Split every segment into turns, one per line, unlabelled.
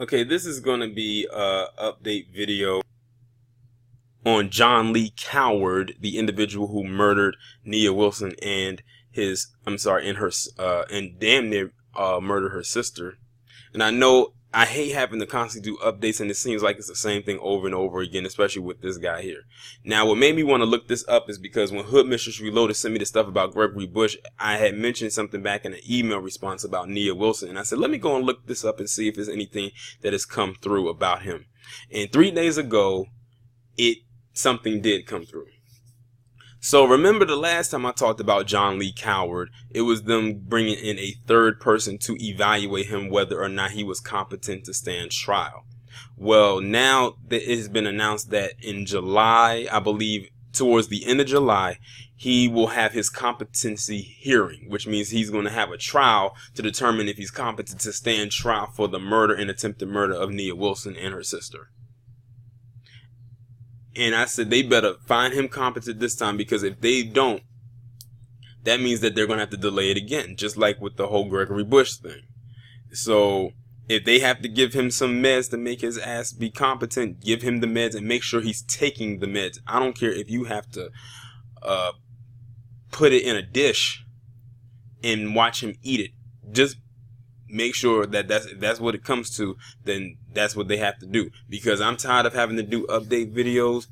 Okay, this is going to be a update video on John Lee Coward, the individual who murdered Nia Wilson and and damn near murdered her sister. And I know I hate having to constantly do updates, and it seems like it's the same thing over and over again, especially with this guy here. Now, what made me want to look this up is because when Hood Mistress Reloaded sent me the stuff about Gregory Bush, I had mentioned something back in an email response about Nia Wilson, and I said, let me go and look this up and see if there's anything that has come through about him. And 3 days ago, something did come through. So remember the last time I talked about John Lee Coward, it was them bringing in a third person to evaluate him whether or not he was competent to stand trial. Well, now it has been announced that in July, I believe towards the end of July, he will have his competency hearing, which means he's going to have a trial to determine if he's competent to stand trial for the murder and attempted murder of Nia Wilson and her sister. And I said they better find him competent this time, because if they don't, that means that they're going to have to delay it again, just like with the whole Gregory Bush thing. So if they have to give him some meds to make his ass be competent, give him the meds and make sure he's taking the meds. I don't care if you have to put it in a dish and watch him eat it. Just make sure that that's what it comes to. Then that's what they have to do, because I'm tired of having to do update videos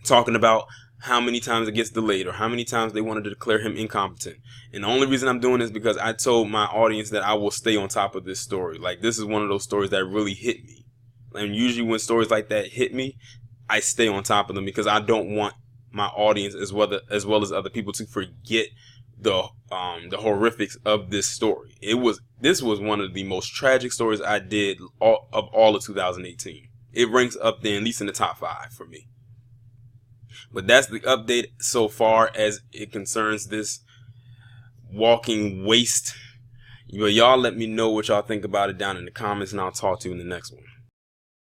talking about how many times it gets delayed or how many times they wanted to declare him incompetent. And the only reason I'm doing this is because I told my audience that I will stay on top of this story. Like, this is one of those stories that really hit me, and usually when stories like that hit me, I stay on top of them, because I don't want my audience as well as other people to forget the horrifics of this story. This was one of the most tragic stories I did of all of 2018. It ranks up there, at least in the top 5 for me. But that's the update so far as it concerns this walking waste. Y'all let me know what y'all think about it down in the comments, and I'll talk to you in the next one.